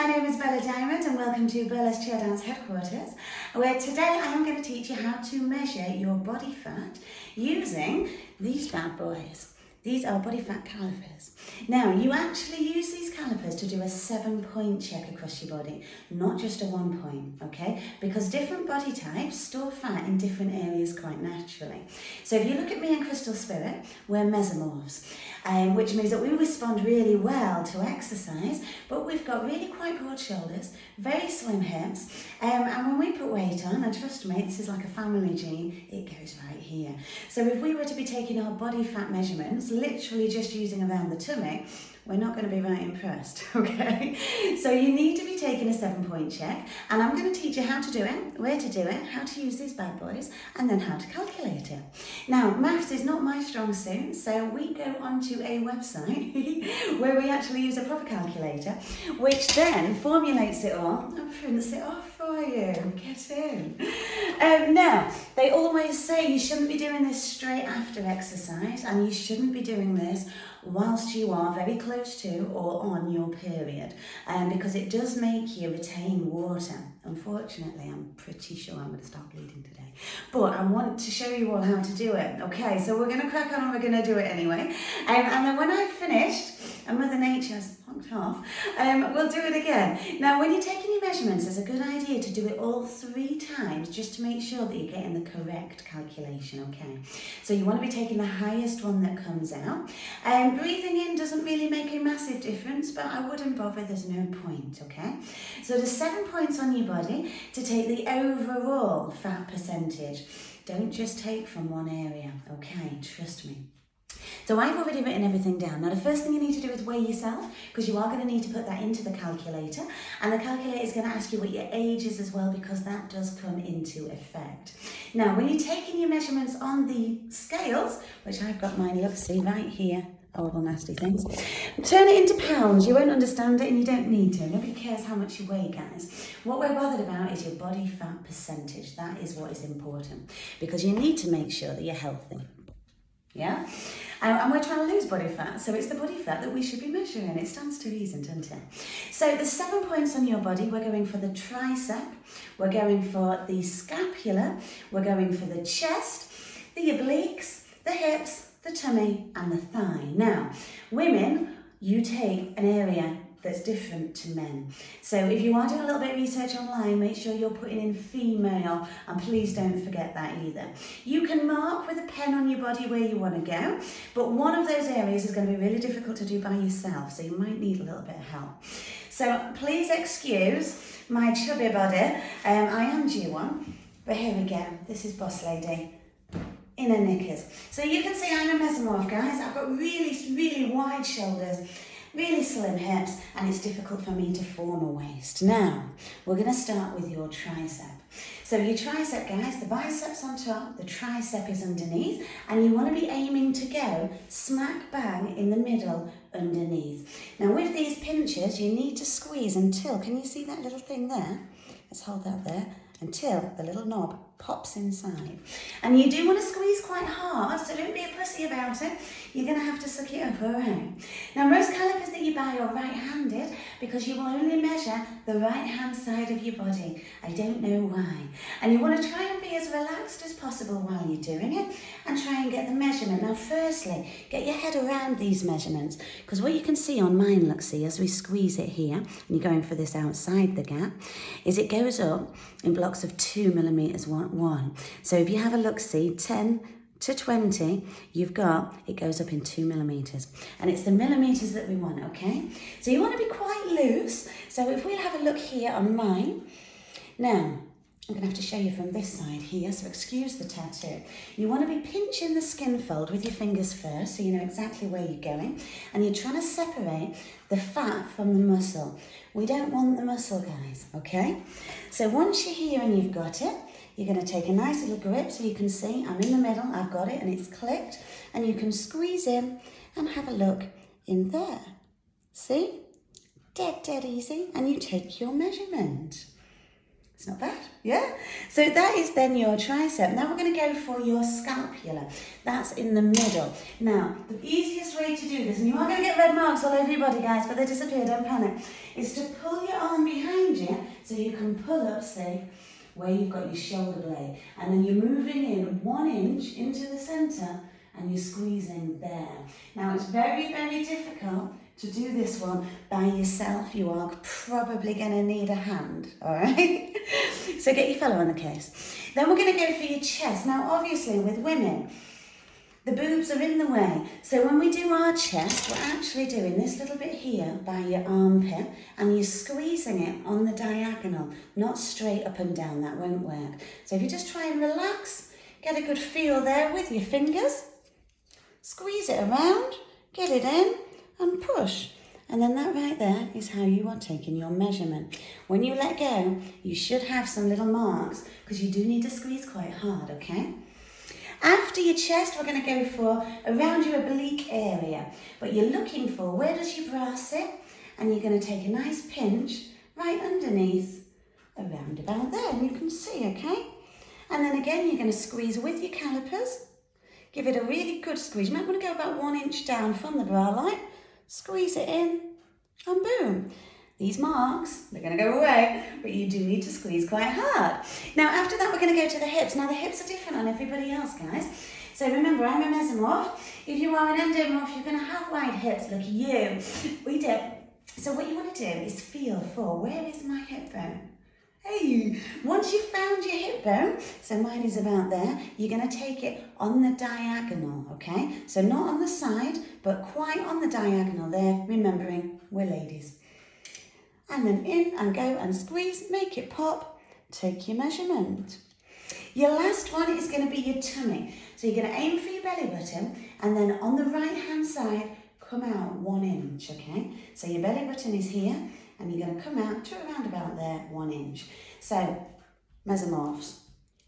my name is Bella Diamond and welcome to Bella's Chair Dance Headquarters, where today I am going to teach you how to measure your body fat using these bad boys. These are body fat calipers. Now, you actually use these calipers to do a 7-point check across your body, not just a 1 point, okay? Because different body types store fat in different areas quite naturally. So if you look at me and Crystal Spirit, we're mesomorphs, which means that we respond really well to exercise, but we've got really quite broad shoulders, very slim hips, and when we put weight on, and trust me, this is like a family gene, it goes right here. So if we were to be taking our body fat measurements, literally just using around the tummy, we're not going to be very impressed, okay? So you need to be taking a 7-point check, and I'm going to teach you how to do it, where to do it, how to use these bad boys, and then how to calculate it. Now, maths is not my strong suit, so we go onto a website where we actually use a proper calculator, which then formulates it all and prints it off for you. Get in. Now, they always say you shouldn't be doing this straight after exercise, and you shouldn't be doing this whilst you are very close to or on your period, because it does make you retain water. Unfortunately, I'm pretty sure I'm going to start bleeding today, but I want to show you all how to do it. Okay, so we're going to crack on and we're going to do it anyway, and then when I've finished and Mother Nature's honked off, we'll do it again. Now, when you're taking your measurements, it's a good idea to do it all 3 times just to make sure that you're getting the correct calculation, okay? So you want to be taking the highest one that comes out. Breathing in doesn't really make a massive difference, but I wouldn't bother, there's no point, okay? So there's 7 points on your body to take the overall fat percentage. Don't just take from one area, okay? Trust me. So I've already written everything down. Now the first thing you need to do is weigh yourself, because you are going to need to put that into the calculator, and the calculator is going to ask you what your age is as well, because that does come into effect. Now when you're taking your measurements on the scales, which I've got mine, look, see right here, horrible nasty things, turn it into pounds. You won't understand it and you don't need to. Nobody cares how much you weigh, guys. What we're bothered about is your body fat percentage. That is what is important, because you need to make sure that you're healthy. Yeah? And we're trying to lose body fat, so it's the body fat that we should be measuring. It stands to reason, doesn't it? So the 7 points on your body, we're going for the tricep, we're going for the scapula, we're going for the chest, the obliques, the hips, the tummy, and the thigh. Now, women, you take an area that's different to men. So if you are doing a little bit of research online, make sure you're putting in female, and please don't forget that either. You can mark with a pen on your body where you want to go, but one of those areas is going to be really difficult to do by yourself, so you might need a little bit of help. So please excuse my chubby body. I am due one, but here we go. This is Boss Lady in her knickers. So you can see I'm a mesomorph, guys. I've got really, really wide shoulders, really slim hips, and it's difficult for me to form a waist. Now, we're going to start with your tricep. So your tricep, guys, the bicep's on top, the tricep is underneath, and you want to be aiming to go smack bang in the middle underneath. Now, with these pinchers, you need to squeeze until, can you see that little thing there? Let's hold that there, until the little knob pops inside. And you do want to squeeze quite hard, so don't be a pussy about it. You're going to have to suck it up, all right? Now, most calipers that you buy are right-handed, because you will only measure the right-hand side of your body. I don't know why. And you want to try and be as relaxed as possible while you're doing it, and try and get the measurement. Now, firstly, get your head around these measurements, because what you can see on mine, look, see, as we squeeze it here, and you're going for this outside the gap, is it goes up in blocks of 2 millimeters, one. So if you have a look, see, 10 to 20, you've got, it goes up in 2 millimeters. And it's the millimeters that we want, okay? So you want to be quite loose. So if we have a look here on mine, now, I'm going to have to show you from this side here, so excuse the tattoo. You want to be pinching the skin fold with your fingers first, so you know exactly where you're going. And you're trying to separate the fat from the muscle. We don't want the muscle, guys, okay? So once you're here and you've got it, you're going to take a nice little grip, so you can see I'm in the middle, I've got it, and it's clicked. And you can squeeze in and have a look in there. See? Dead easy. And you take your measurement. It's not bad, yeah? So that is then your tricep. Now we're going to go for your scapula. That's in the middle. Now, the easiest way to do this, and you are going to get red marks all over your body, guys, but they disappear, don't panic, is to pull your arm behind you so you can pull up, see, where you've got your shoulder blade. And then you're moving in 1 inch into the centre and you're squeezing there. Now, it's very, very difficult to do this one by yourself. You are probably going to need a hand, all right? So get your fellow on the case. Then we're going to go for your chest. Now, obviously, with women, the boobs are in the way. So when we do our chest, we're actually doing this little bit here by your armpit, and you're squeezing it on the diagonal, not straight up and down. That won't work. So if you just try and relax, get a good feel there with your fingers, squeeze it around, get it in, and push. And then that right there is how you are taking your measurement. When you let go, you should have some little marks because you do need to squeeze quite hard, okay? After your chest, we're going to go for around your oblique area. But you're looking for, where does your bra sit? And you're going to take a nice pinch right underneath, around about there. And you can see, okay? And then again, you're going to squeeze with your calipers. Give it a really good squeeze. You might want to go about 1 inch down from the bra line. Squeeze it in, and boom. These marks, they're going to go away, but you do need to squeeze quite hard. Now, after that, we're going to go to the hips. Now, the hips are different on everybody else, guys. So remember, I'm a mesomorph. If you are an endomorph, you're going to have wide hips like you. We do. So what you want to do is feel for, where is my hip bone? Hey, once you've found your hip bone, so mine is about there, you're going to take it on the diagonal, okay? So not on the side, but quite on the diagonal there, remembering we're ladies. And then in and go and squeeze, make it pop, take your measurement. Your last one is going to be your tummy. So you're going to aim for your belly button, and then on the right-hand side, come out 1 inch, okay? So your belly button is here, and you're going to come out to around about there, 1 inch. So, mesomorphs,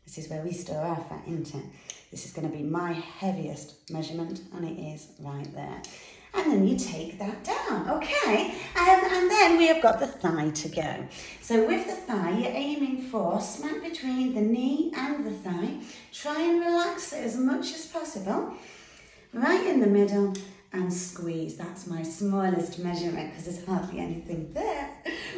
this is where we store our fat, isn't it? This is going to be my heaviest measurement, and it is right there. And then you take that down, okay? And then we have got the thigh to go. So with the thigh, you're aiming for smack between the knee and the thigh. Try and relax it as much as possible. Right in the middle, and squeeze. That's my smallest measurement because there's hardly anything there.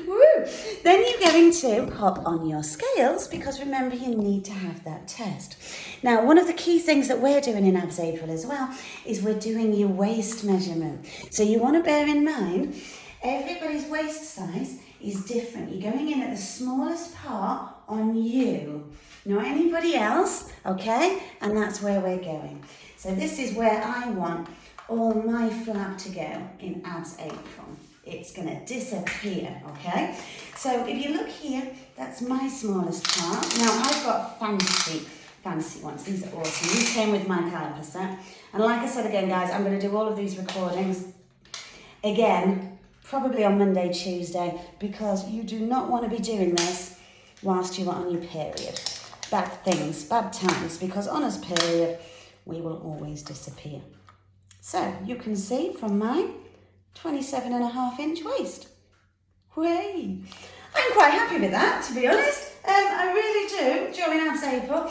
Woo! Then you're going to hop on your scales because remember you need to have that test. Now, one of the key things that we're doing in Abs April as well is we're doing your waist measurement. So you want to bear in mind everybody's waist size is different. You're going in at the smallest part on you, not anybody else, okay? And that's where we're going. So this is where I want all my flab to go in Abs April. It's going to disappear, okay? So if you look here, that's my smallest part. Now I've got fancy ones. These are awesome. These came with my caliper set. And like I said again, guys, I'm going to do all of these recordings again, probably on Monday, Tuesday, because you do not want to be doing this whilst you are on your period. Bad things, bad times, because on us period, we will always disappear. So you can see from my 27.5-inch waist. Way! I'm quite happy with that, to be honest. I really do. During Abs April,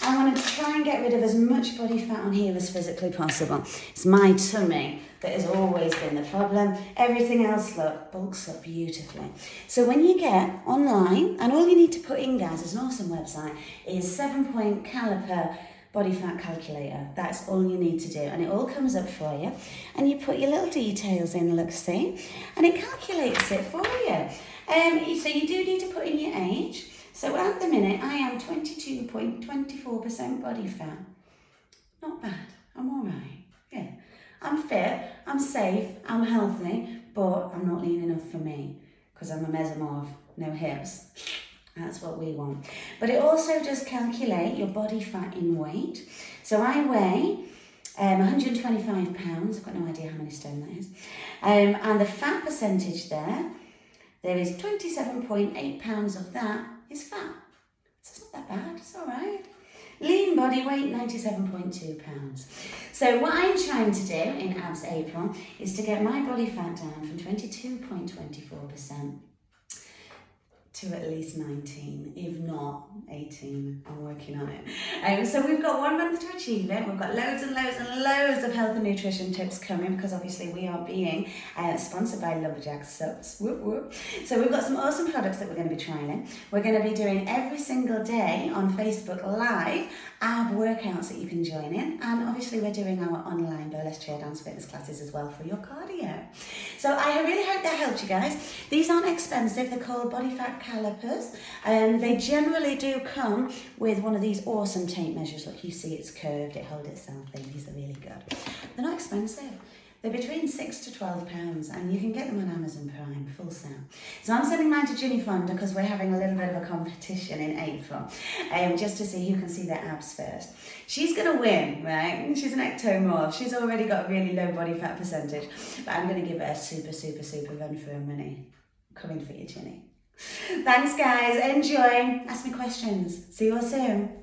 I want to try and get rid of as much body fat on here as physically possible. It's my tummy that has always been the problem. Everything else, look, bulks up beautifully. So when you get online, and all you need to put in, guys, is an awesome website, is 7-point caliper body fat calculator. That's all you need to do, and it all comes up for you, and you put your little details in, look, see, and it calculates it for you. So you do need to put in your age. So at the minute I am 22.24% body fat. Not bad. I'm all right. Yeah, I'm fit, I'm safe, I'm healthy, but I'm not lean enough for me because I'm a mesomorph, no hips. That's what we want. But it also does calculate your body fat in weight. So I weigh 125 pounds. I've got no idea how many stone that is. And the fat percentage there is 27.8 pounds of that is fat. So it's not that bad. It's all right. Lean body weight, 97.2 pounds. So what I'm trying to do in Abs April is to get my body fat down from 22.24% to to at least 19, if not 18. I'm working on it. So we've got 1 month to achieve it. We've got loads and loads and loads of health and nutrition tips coming because obviously we are being sponsored by Lumberjack Subs. Whoop, whoop. So we've got some awesome products that we're going to be trialing. We're going to be doing every single day on Facebook Live ab workouts that you can join in, and obviously we're doing our online burlesque chair dance fitness classes as well for your cardio. So I really hope that helped you guys. These aren't expensive. They're called body fat calipers, and they generally do come with one of these awesome tape measures. Look, you see it's curved, it holds itself in. These are really good. They're not expensive. They're between £6 to £12, and you can get them on Amazon Prime, full sale. So I'm sending mine to Ginny Fonda because we're having a little bit of a competition in April, just to see who can see their abs first. She's going to win, right? She's an ectomorph. She's already got a really low body fat percentage, but I'm going to give her a super, super, super run for her money. Coming for you, Ginny. Thanks, guys. Enjoy. Ask me questions. See you all soon.